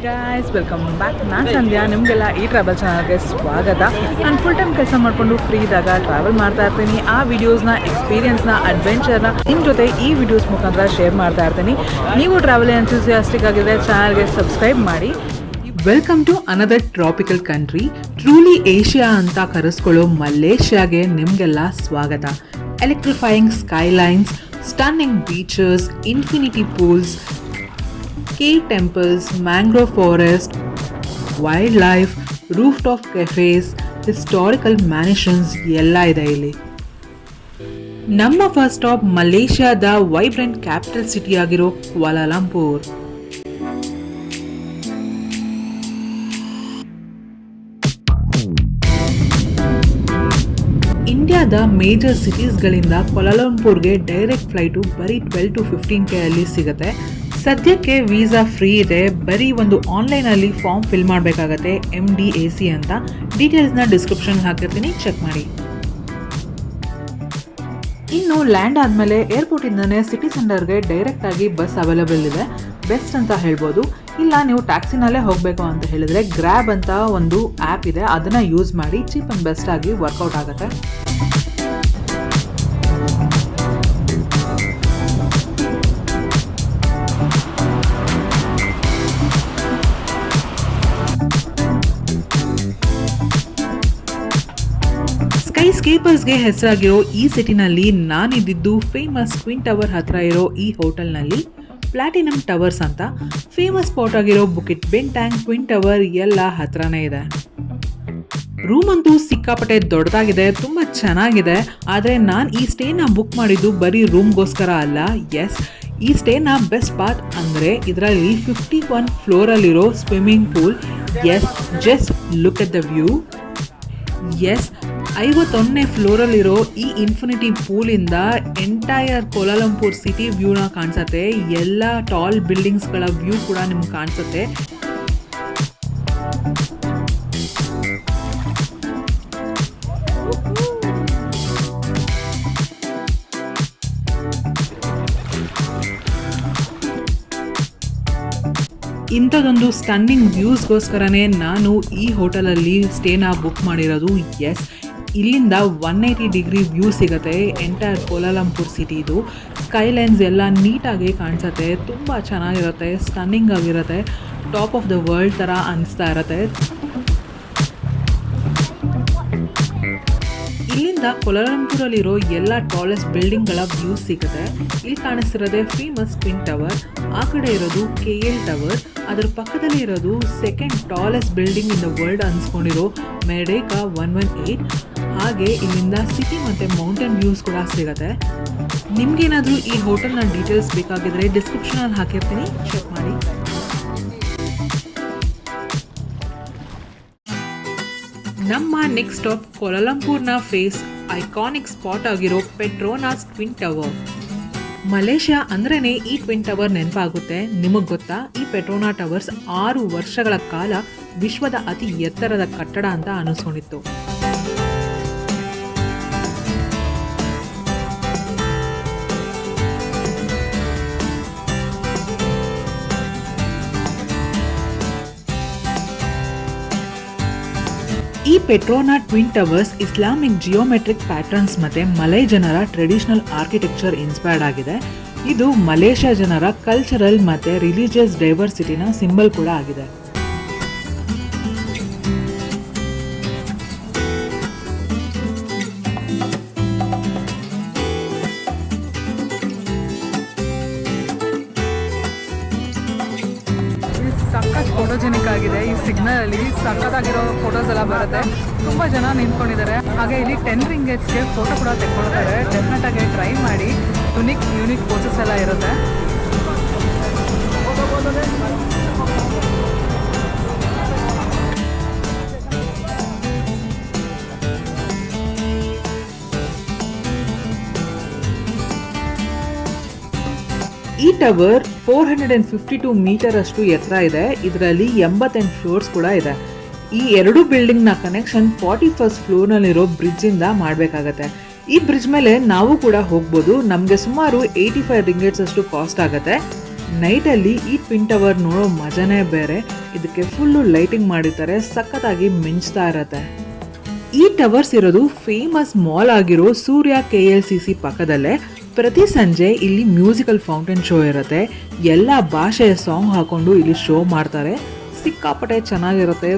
Guys, welcome back. ನಾನು ಸಂಧ್ಯಾ. ನಿಮಗೆಲ್ಲ ಈ ಟ್ರಾವೆಲ್ ಚಾನಲ್ಗೆ ಸ್ವಾಗತ. ನಾನು ಫುಲ್ ಟೈಮ್ ಕೆಲಸ ಮಾಡಿಕೊಂಡು ಫ್ರೀ ಇದ್ದಾಗ ಟ್ರಾವೆಲ್ ಮಾಡ್ತಾ ಇರ್ತೀನಿ. ಆ ವಿಡಿಯೋಸ್ನ, ಎಕ್ಸ್ಪೀರಿಯನ್ಸ್ನ, ಅಡ್ವೆಂಚರ್ನ ನಿಮ್ಮ ಜೊತೆ ಈ ವಿಡಿಯೋಸ್ ಮುಖಾಂತರ ಶೇರ್ ಮಾಡ್ತಾ ಇರ್ತೀನಿ. ನೀವು ಟ್ರಾವೆಲ್ ಎಂಥೂಸಿಯಾಸ್ಟಿಕ್ ಆಗಿದ್ರೆ ಚಾನಲ್ಗೆ ಸಬ್ಸ್ಕ್ರೈಬ್ ಮಾಡಿ. Welcome to another tropical country. Truly Asia ಅಂತ ಕರೆಸ್ಕೊಳ್ಳೋ ಮಲೇಷ್ಯಾಗೆ ನಿಮಗೆಲ್ಲ ಸ್ವಾಗತ. Electrifying skylines, stunning beaches, infinity pools, cave temples, mangrove forest, wildlife, rooftop cafes, historical mansions ಎಲ್ಲ ಇದೆ ಇಲ್ಲಿ. ನಮ್ಮ ಫಸ್ಟ್ ಸ್ಟಾಪ್ ಮಲೇಷ್ಯಾದ ವೈಬ್ರೆಂಟ್ ಕ್ಯಾಪಿಟಲ್ ಸಿಟಿ ಆಗಿರೋ ಕ್ವಾಲಾಲಂಪುರ್. ಇಂಡಿಯಾದ ಮೇಜರ್ ಸಿಟೀಸ್ಗಳಿಂದ ಕ್ವಾಲಾಲಂಪುರ್ಗೆ ಡೈರೆಕ್ಟ್ ಫ್ಲೈಟು ಬರೀ 12 to 15K ಅಲ್ಲಿ ಸಿಗುತ್ತೆ. ಸದ್ಯಕ್ಕೆ ವೀಸಾ ಫ್ರೀ ಇದೆ. ಬರೀ ಒಂದು ಆನ್ಲೈನಲ್ಲಿ ಫಾರ್ಮ್ ಫಿಲ್ ಮಾಡಬೇಕಾಗತ್ತೆ, MDAC ಅಂತ. ಡೀಟೇಲ್ಸ್ನ ಡಿಸ್ಕ್ರಿಪ್ಷನ್ ಹಾಕಿರ್ತೀನಿ, ಚೆಕ್ ಮಾಡಿ. ಇನ್ನು ಲ್ಯಾಂಡ್ ಆದಮೇಲೆ ಏರ್ಪೋರ್ಟಿಂದನೇ ಸಿಟಿ ಸೆಂಟರ್ಗೆ ಡೈರೆಕ್ಟಾಗಿ ಬಸ್ ಅವೈಲೇಬಲ್ ಇದೆ. ಬೆಸ್ಟ್ ಅಂತ ಹೇಳ್ಬೋದು. ಇಲ್ಲ ನೀವು ಟ್ಯಾಕ್ಸಿನಲ್ಲೇ ಹೋಗಬೇಕು ಅಂತ ಹೇಳಿದ್ರೆ ಗ್ರ್ಯಾಬ್ ಅಂತ ಒಂದು ಆ್ಯಪ್ ಇದೆ, ಅದನ್ನು ಯೂಸ್ ಮಾಡಿ ಚೀಪ್ ಆ್ಯಂಡ್ ಬೆಸ್ಟ್ ಆಗಿ ವರ್ಕೌಟ್ ಆಗುತ್ತೆ. ಸ್ಕೈ ಸ್ಕೇಪರ್ಸ್ಗೆ ಹೆಸರಾಗಿರೋ ಈ ಸಿಟಿನಲ್ಲಿ ನಾನಿದ್ದು ಫೇಮಸ್ ಟ್ವಿನ್ ಟವರ್ ಹತ್ರ ಇರೋ ಈ ಹೋಟೆಲ್ನಲ್ಲಿ. ಪ್ಲಾಟಿನಮ್ ಟವರ್ಸ್ ಅಂತ ಫೇಮಸ್ ಸ್ಪಾಟ್ ಆಗಿರೋ ಬುಕಿಟ್ ಬೆಂಟಾಂಗ್ ಟ್ವಿನ್ ಟವರ್ ಎಲ್ಲ ಹತ್ರನೇ ಇದೆ. ರೂಮ್ ಅಂತೂ ಸಿಕ್ಕಾಪಟ್ಟೆ ದೊಡ್ಡದಾಗಿದೆ, ತುಂಬ ಚೆನ್ನಾಗಿದೆ. ಆದರೆ ನಾನು ಈ ಸ್ಟೇನ ಬುಕ್ ಮಾಡಿದ್ದು ಬರೀ ರೂಮ್ಗೋಸ್ಕರ ಅಲ್ಲ. ಎಸ್, ಈ ಸ್ಟೇನ ಬೆಸ್ಟ್ ಪಾರ್ಟ್ ಅಂದರೆ ಇದರಲ್ಲಿ 51 ಫ್ಲೋರಲ್ಲಿರೋ swimming pool. Yes, just look at the view. Yes, 51ನೇ ಫ್ಲೋರಲ್ಲಿರೋ ಈ ಇನ್ಫಿನಿಟಿ ಪೂಲಿಂದ ಎಂಟೈರ್ ಕ್ವಾಲಾಲಂಪುರ್ ಸಿಟಿ ವ್ಯೂನ ಕಾಣಿಸುತ್ತೆ. ಎಲ್ಲ ಟಾಲ್ ಬಿಲ್ಡಿಂಗ್ಸ್ಗಳ ವ್ಯೂ ಕೂಡ ನಿಮ್ಗೆ ಕಾಣಿಸುತ್ತೆ. ಇಂಥದ್ದೊಂದು ಸ್ಟನ್ನಿಂಗ್ ವ್ಯೂಸ್ಗೋಸ್ಕರನೇ ನಾನು ಈ ಹೋಟೆಲಲ್ಲಿ ಸ್ಟೇನ ಬುಕ್ ಮಾಡಿರೋದು. ಎಸ್, ಇಲ್ಲಿಂದ 180 ಡಿಗ್ರಿ ವ್ಯೂ ಸಿಗುತ್ತೆ ಎಂಟೈರ್ ಕ್ವಾಲಾಲಂಪುರ್ ಸಿಟಿದು. ಸ್ಕೈಲೈನ್ಸ್ ಎಲ್ಲ ನೀಟಾಗಿ ಕಾಣಿಸುತ್ತೆ, ತುಂಬ ಚೆನ್ನಾಗಿರುತ್ತೆ, ಸ್ಟನ್ನಿಂಗ್ ಆಗಿರುತ್ತೆ, ಟಾಪ್ ಆಫ್ ದ ವರ್ಲ್ಡ್ ಥರ ಅನಿಸ್ತಾ ಇರುತ್ತೆ. ಇಲ್ಲಿಂದ ಕ್ವಾಲಾಲಂಪುರಲ್ಲಿರೋ ಎಲ್ಲ ಟಾಲೆಸ್ಟ್ ಬಿಲ್ಡಿಂಗ್ಗಳ ವ್ಯೂಸ್ ಸಿಗುತ್ತೆ. ಇಲ್ಲಿ ಕಾಣಿಸ್ತಿರೋದೇ ಫೇಮಸ್ ಟ್ವಿನ್ ಟವರ್, ಆ ಕಡೆ ಇರೋದು KL ಟವರ್, ಅದರ ಪಕ್ಕದಲ್ಲಿ ಇರೋದು second tallest building in the world ಅನ್ಸ್ಕೊಂಡಿರೋ ಮೆರ್ಡೇಕಾ 118. ಹಾಗೆ ಇಲ್ಲಿಂದ ಸಿಟಿ ಮತ್ತು ಮೌಂಟೇನ್ ವ್ಯೂಸ್ ಕೂಡ ಸಿಗುತ್ತೆ. ನಿಮ್ಗೇನಾದರೂ ಈ ಹೋಟೆಲ್ನ ಡೀಟೇಲ್ಸ್ ಬೇಕಾಗಿದ್ರೆ ಡಿಸ್ಕ್ರಿಪ್ಷನಲ್ಲಿ ಹಾಕಿರ್ತೀನಿ, ಚೆಕ್ ಮಾಡಿ. ನಮ್ಮ ನೆಕ್ಸ್ಟ್ ಸ್ಟಾಪ್ ಕ್ವಾಲಾಲಂಪುರ್ನ ಫೇಸ್ ಐಕಾನಿಕ್ ಸ್ಪಾಟ್ ಆಗಿರೋ ಪೆಟ್ರೋನಾಸ್ ಟ್ವಿನ್ ಟವರ್. ಮಲೇಷ್ಯಾ ಅಂದ್ರೇ ಈ ಟ್ವಿನ್ ಟವರ್ ನೆನಪಾಗುತ್ತೆ. ನಿಮಗೆ ಗೊತ್ತಾ, ಈ ಪೆಟ್ರೋನಾ ಟವರ್ಸ್ 6 ವರ್ಷಗಳ ಕಾಲ ವಿಶ್ವದ ಅತಿ ಎತ್ತರದ ಕಟ್ಟಡ ಅಂತ ಅನಿಸ್ಕೊಂಡಿತ್ತು. ಈ Petronas twin towers Islamic geometric patterns ಮತ್ತು ಮಲೈ ಜನರ ಟ್ರೆಡಿಷನಲ್ ಆರ್ಕಿಟೆಕ್ಚರ್ ಇನ್ಸ್ಪೈರ್ಡ್ ಆಗಿದೆ. ಇದು ಮಲೇಷ್ಯಾ ಜನರ ಕಲ್ಚರಲ್ ಮತ್ತು ರಿಲಿಜಿಯಸ್ ಡೈವರ್ಸಿಟಿನ ಸಿಂಬಲ್ ಕೂಡ ಆಗಿದೆ. ಸಖತ್ ಫೋಟೋಜೆನಿಕ್ ಆಗಿದೆ. ಈ ಸಿಗ್ನಲ್ ಅಲ್ಲಿ ಸಖತ್ತಾಗಿರೋ ಫೋಟೋಸ್ ಎಲ್ಲ ಬರುತ್ತೆ. ತುಂಬ ಜನ ನಿಂತ್ಕೊಂಡಿದ್ದಾರೆ. ಹಾಗೆ ಇಲ್ಲಿ 10 ರಿಂಗೇಟ್ಸ್ಗೆ ಫೋಟೋ ಕೂಡ ತೆಕ್ಕೊಳ್ತಾರೆ. ಡೆಫಿನೆಟ್ ಆಗಿ ಟ್ರೈ ಮಾಡಿ, ಯುನಿಕ್ ಪೋಸಸ್ ಎಲ್ಲ ಇರುತ್ತೆ. ಈ ಟವರ್ 452 ಮೀಟರ್ ಅಷ್ಟು ಎತ್ತರ ಇದೆ. ಇದರಲ್ಲಿ 88 ಫ್ಲೋರ್ಸ್ ಕೂಡ ಇದೆ. ಈ 2 ಬಿಲ್ಡಿಂಗ್ನ ಕನೆಕ್ಷನ್ 41st ಫ್ಲೋರ್ನಲ್ಲಿರೋ ಬ್ರಿಡ್ಜಿಂದ ಮಾಡಬೇಕಾಗತ್ತೆ. ಈ ಬ್ರಿಡ್ಜ್ ಮೇಲೆ ನಾವು ಕೂಡ ಹೋಗ್ಬೋದು. ನಮಗೆ ಸುಮಾರು 85 ರಿಂಗೇಟ್ಸ್ ಅಷ್ಟು ಕಾಸ್ಟ್ ಆಗುತ್ತೆ. ನೈಟಲ್ಲಿ ಈ ಟ್ವಿನ್ ಟವರ್ ನೋಡೋ ಮಜಾನೇ ಬೇರೆ. ಇದಕ್ಕೆ ಫುಲ್ಲು ಲೈಟಿಂಗ್ ಮಾಡಿರ್ತಾರೆ, ಸಖತ್ತಾಗಿ ಮಿಂಚ್ತಾ ಇರತ್ತೆ. ಈ ಟವರ್ಸ್ ಇರೋದು ಫೇಮಸ್ ಮಾಲ್ ಆಗಿರೋ ಸೂರ್ಯ KLCC ಪಕ್ಕದಲ್ಲೇ. ಪ್ರತಿ ಸಂಜೆ ಇಲ್ಲಿ ಮ್ಯೂಸಿಕಲ್ ಫೌಂಟೇನ್ ಶೋ ಇರುತ್ತೆ. ಎಲ್ಲ ಭಾಷೆಯ ಸಾಂಗ್ ಹಾಕೊಂಡು ಇಲ್ಲಿ ಶೋ ಮಾಡ್ತಾರೆ. ಸಿಕ್ಕಾಪಟ್ಟೆ ಚೆನ್ನಾಗಿರುತ್ತೆ.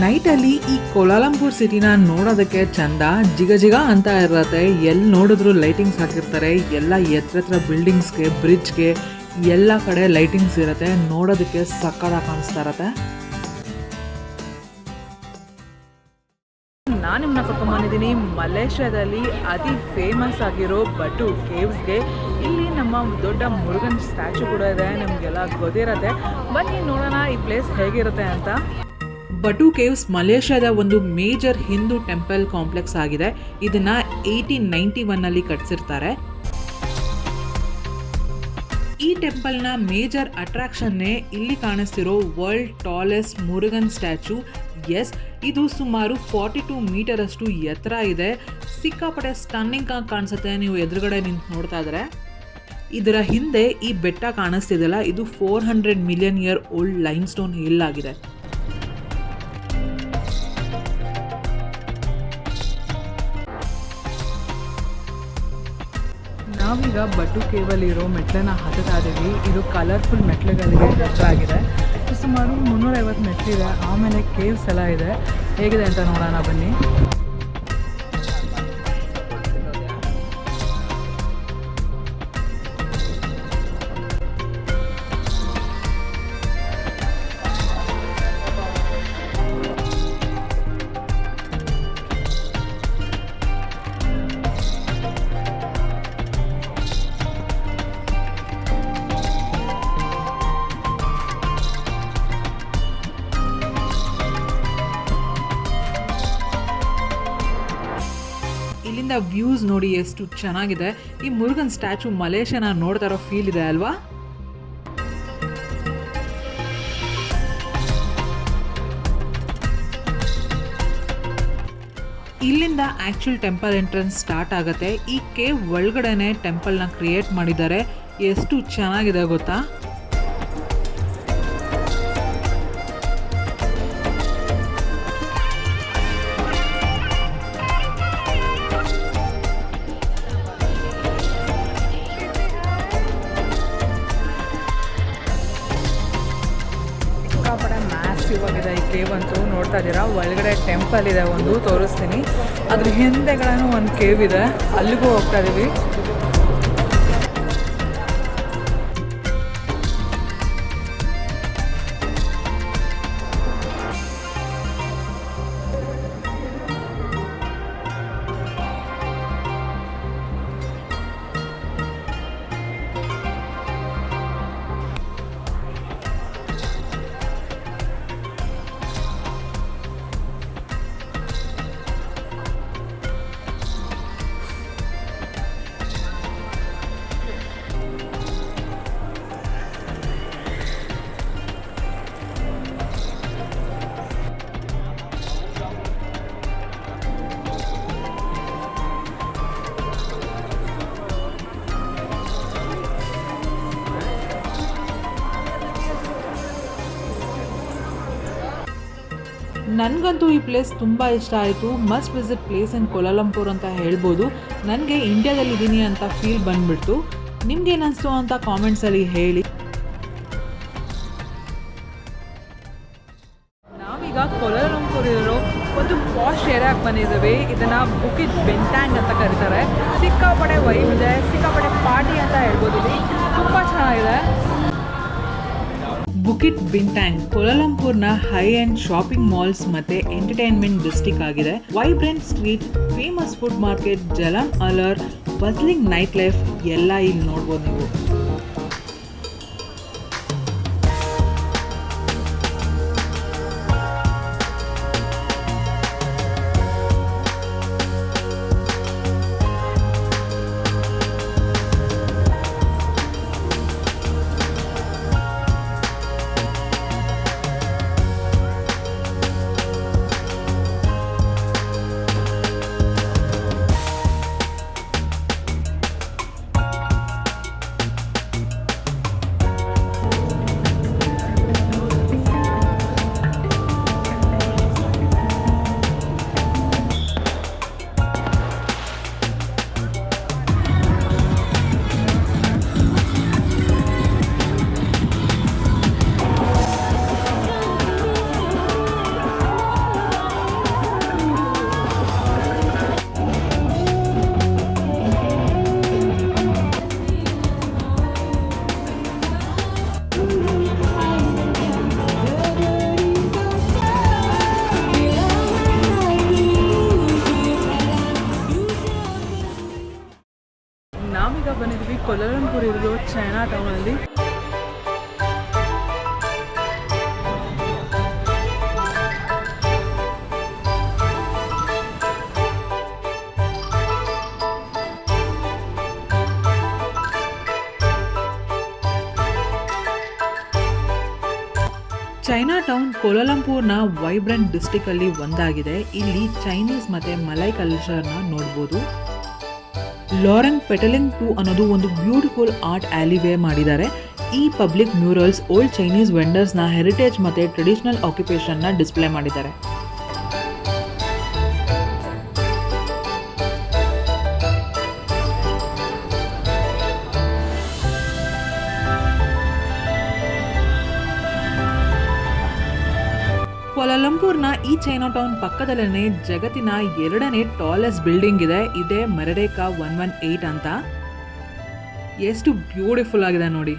ನೈಟಲ್ಲಿ ಈ ಕೋಲಾಲಂಪುರ್ ಸಿಟಿನ ನೋಡೋದಕ್ಕೆ ಚಂದ, ಜಿಗ ಅಂತ ಇರತ್ತೆ. ಎಲ್ಲಿ ನೋಡಿದ್ರು ಲೈಟಿಂಗ್ಸ್ ಹಾಕಿರ್ತಾರೆ. ಎಲ್ಲ ಎತ್ತರ ಬಿಲ್ಡಿಂಗ್ಸ್ಗೆ, ಬ್ರಿಡ್ಜ್ಗೆ ಎಲ್ಲ ಕಡೆ ಲೈಟಿಂಗ್ಸ್ ಇರುತ್ತೆ. ನೋಡೋದಕ್ಕೆ ಸಕ್ಕತ್ತಾಗಿ ಕಾಣಿಸ್ತಾ ಇರತ್ತೆ. ನಾನು ನಿಮ್ಮನ್ನ ಕರ್ಕೊಂಡ್ಬಂದಿದ್ದೀನಿ ಮಲೇಷ್ಯಾದಲ್ಲಿ ಅತಿ ಫೇಮಸ್ ಆಗಿರೋ ಬಟು ಕೇವ್ಸ್ಗೆ. ಇಲ್ಲಿ ನಮ್ಮ ದೊಡ್ಡ ಮುರುಗನ್ ಸ್ಟ್ಯಾಚು ಕೂಡ ಇದೆ, ನಿಮಗೆಲ್ಲ ಗೊತ್ತಿರತ್ತೆ. ಬನ್ನಿ ನೋಡೋಣ ಈ ಪ್ಲೇಸ್ ಹೇಗಿರುತ್ತೆ ಅಂತ. ಬಟು ಕೇವ್ಸ್ ಮಲೇಷ್ಯಾದ ಒಂದು ಮೇಜರ್ ಹಿಂದೂ ಟೆಂಪಲ್ ಕಾಂಪ್ಲೆಕ್ಸ್ ಆಗಿದೆ. ಇದನ್ನ 1891 ಕಟ್ಸಿರ್ತಾರೆ. ಈ ಟೆಂಪಲ್ನ ಮೇಜರ್ ಅಟ್ರಾಕ್ಷನ್ನೇ ಇಲ್ಲಿ ಕಾಣಿಸ್ತಿರೋ world tallest Murugan statue. Yes, ಇದು ಸುಮಾರು 42 ಮೀಟರ್ ಅಷ್ಟು ಎತ್ತರ ಇದೆ. ಸಿಕ್ಕಾಪಟ್ಟೆ ಸ್ಟನ್ನಿಂಗ್ ಆಗಿ ಕಾಣಿಸುತ್ತೆ ನೀವು ಎದುರುಗಡೆ ನಿಂತು ನೋಡ್ತಾ ಇದ್ರೆ. ಇದರ ಹಿಂದೆ ಈ ಬೆಟ್ಟ ಕಾಣಿಸ್ತಿದೆಯಲ್ಲ, ಇದು 400 million year old lime stone hill ಆಗಿದೆ. ನಾವೀಗ ಬಟು ಕೇವಲ್ಲಿ ಇರೋ ಮೆಟ್ಲನ್ನ ಹತ್ತುತ್ತಾ ಇದ್ದೀವಿ. ಇದು ಕಲರ್ಫುಲ್ ಮೆಟ್ಲುಗಳಿಗೆ ಹೆಸರಾಗಿದೆ. ಸುಮಾರು 350 ಮೆಟ್ಲಿದೆ. ಆಮೇಲೆ ಕೇವ್ಸ್ ಎಲ್ಲ ಇದೆ. ಹೇಗಿದೆ ಅಂತ ನೋಡೋಣ ಬನ್ನಿ. ಇಲ್ಲಿಂದ ವ್ಯೂಸ್ ನೋಡಿ ಎಷ್ಟು ಚೆನ್ನಾಗಿದೆ. ಈ ಮುರುಗನ್ ಸ್ಟ್ಯಾಚು ಮಲೇಷ್ಯಾನ ನೋಡ್ತಾ ಇರೋ ಫೀಲ್ ಇದೆ ಅಲ್ವಾ. ಇಲ್ಲಿಂದ ಆಕ್ಚುಲ್ ಟೆಂಪಲ್ ಎಂಟ್ರೆನ್ಸ್ ಸ್ಟಾರ್ಟ್ ಆಗುತ್ತೆ. ಈ ಕೇವ್ ಒಳಗಡೆನೆ ಟೆಂಪಲ್ನ ಕ್ರಿಯೇಟ್ ಮಾಡಿದ್ದಾರೆ. ಎಷ್ಟು ಚೆನ್ನಾಗಿದೆ ಗೊತ್ತಾ. ಮ್ಯಾಸಿವಾಗಿದೆ ಈ ಕೇವ್ ಅಂತೂ. ನೋಡ್ತಾ ಇದ್ದೀರಾ, ಒಳಗಡೆ ಟೆಂಪಲ್ ಇದೆ ಒಂದು, ತೋರಿಸ್ತೀನಿ. ಅದ್ರ ಹಿಂದೆಗಳೂ ಒಂದು ಕೇವ್ ಇದೆ, ಅಲ್ಲಿಗೂ ಹೋಗ್ತಾ ಇದ್ದೀವಿ. ನನಗಂತೂ ಈ ಪ್ಲೇಸ್ ತುಂಬ ಇಷ್ಟ ಆಯಿತು. ಮಸ್ಟ್ ವಿಸಿಟ್ ಪ್ಲೇಸ್ ಇನ್ ಕೋಲಾಲಂಪುರ್ ಅಂತ ಹೇಳ್ಬೋದು. ನನಗೆ ಇಂಡಿಯಾದಲ್ಲಿದ್ದೀನಿ ಅಂತ ಫೀಲ್ ಬಂದುಬಿಡ್ತು. ನಿಮ್ಗೇನು ಅನಿಸ್ತು ಅಂತ ಕಾಮೆಂಟ್ಸಲ್ಲಿ ಹೇಳಿ. ನಾವೀಗ ಕೋಲಾಲಂಪುರ್ ಇರೋ ಒಂದು ಪಾಶ್ ಏರಿಯಾಗೆ ಬಂದಿದ್ದೀವಿ. ಇದನ್ನು ಬುಕಿಟ್ ಬೆಂಟ್ಯಾಂಗ್ ಅಂತ ಕರೀತಾರೆ. ಸಿಕ್ಕಾಪಟ್ಟೆ ವೈಬ್ ಇದೆ, ಸಿಕ್ಕಾಪಟ್ಟೆ ಪಾರ್ಟಿ ಅಂತ ಹೇಳ್ಬೋದು. ಇಲ್ಲಿ ತುಂಬ ಚೆನ್ನಾಗಿದೆ. ಬುಕಿಟ್ ಬಿಂಟಾಂಗ್ ಕೋಲಾಲಂಪುರ್ನ ಹೈ ಅಂಡ್ ಶಾಪಿಂಗ್ ಮಾಲ್ಸ್ ಮತ್ತೆ ಎಂಟರ್ಟೈನ್ಮೆಂಟ್ ಡಿಸ್ಟ್ರಿಕ್ಟ್ ಆಗಿದೆ. Vibrant street, famous food market, Jalan Alor, bustling nightlife ಎಲ್ಲ ಇಲ್ಲಿ ನೋಡ್ಬೋದು ನೀವು. ನಾವೀಗ ಬಂದಿದ್ವಿ ಕೋಲಾಲಂಪುರ್ ಇರೋ ಚೈನಾ ಟೌನಲ್ಲಿ. ಚೈನಾ ಟೌನ್ ಕೋಲಾಲಂಪುರ್ನ ವೈಬ್ರೆಂಟ್ ಡಿಸ್ಟ್ರಿಕ್ಟ್ ಅಲ್ಲಿ ಒಂದಾಗಿದೆ. ಇಲ್ಲಿ ಚೈನೀಸ್ ಮತ್ತೆ ಮಲೈ ಕಲ್ಚರ್ನ ನೋಡ್ಬೋದು. ಲಾರೆಂಟ್ ಪೆಟಲಿಂಗ್ 2 ಅನ್ನೋದು ಒಂದು ಬ್ಯೂಟಿಫುಲ್ ಆರ್ಟ್ ಆಲಿವೇ ಮಾಡಿದ್ದಾರೆ. ಈ ಪಬ್ಲಿಕ್ ಮ್ಯೂರಲ್ಸ್ ಓಲ್ಡ್ ಚೈನೀಸ್ ವೆಂಡರ್ಸ್ನ ಹೆರಿಟೇಜ್ ಮತ್ತು ಟ್ರೆಡಿಷನಲ್ ಆಕ್ಯುಪೇಷನ್ನ ಡಿಸ್ಪ್ಲೇ ಮಾಡಿದ್ದಾರೆ. ಕೋಲಾಲಂಪುರ್ನ ಈ ಚೈನಾ ಟೌನ್ ಪಕ್ಕದಲ್ಲೇ ಜಗತ್ತಿನ 2ನೇ ಟಾಲೆಸ್ಟ್ ಬಿಲ್ಡಿಂಗ್ ಇದೆ. ಇದೇ ಮೆರಡೇಕಾ 118 ಅಂತ. ಎಷ್ಟು ಬ್ಯೂಟಿಫುಲ್ ಆಗಿದೆ ನೋಡಿ.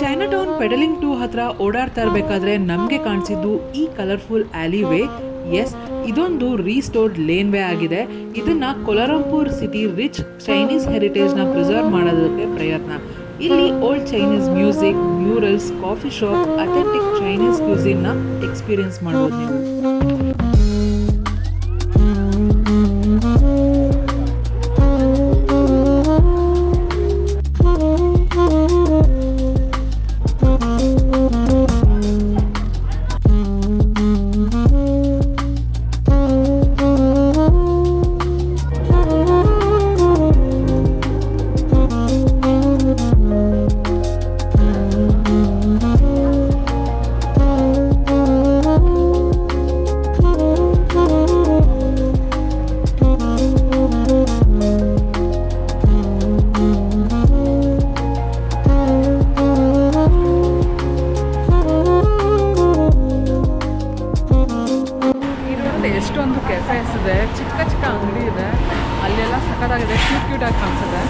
ಚೈನಾ ಟೌನ್ ಪೆಡಲಿಂಗ್ 2 ಹತ್ರ ಓಡಾಡ್ತಾ ಇರಬೇಕಾದ್ರೆ ನಮಗೆ ಕಾಣಿಸಿದ್ದು ಈ ಕಲರ್ಫುಲ್ ಆಲಿವೇ. ಎಸ್, ಇದೊಂದು ರೀಸ್ಟೋರ್ಡ್ ಲೇನ್ ವೇ ಆಗಿದೆ. ಇದನ್ನ ಕೋಲಾಲಂಪುರ್ ಸಿಟಿ ರಿಚ್ ಚೈನೀಸ್ ಹೆರಿಟೇಜ್ನ ಪ್ರಿಸರ್ವ್ ಮಾಡೋದಕ್ಕೆ ಪ್ರಯತ್ನ. ಇಲ್ಲಿ old Chinese music, murals, coffee shop, authentic Chinese ಕ್ಯೂಸಿನ್ನ ಎಕ್ಸ್ಪೀರಿಯನ್ಸ್ ಮಾಡ್ಬೋದು ನೀವು. ಎಷ್ಟೊಂದು ಕೆಫೆಸ್ ಇದೆ, ಚಿಕ್ಕ ಚಿಕ್ಕ ಅಂಗಡಿ ಇದೆ, ಅಲ್ಲೆಲ್ಲ ಸಖತ್ತಾಗಿದೆ, ಕ್ಯೂಟ್ ಆಗಿ ಕಾಣಿಸುತ್ತೆ.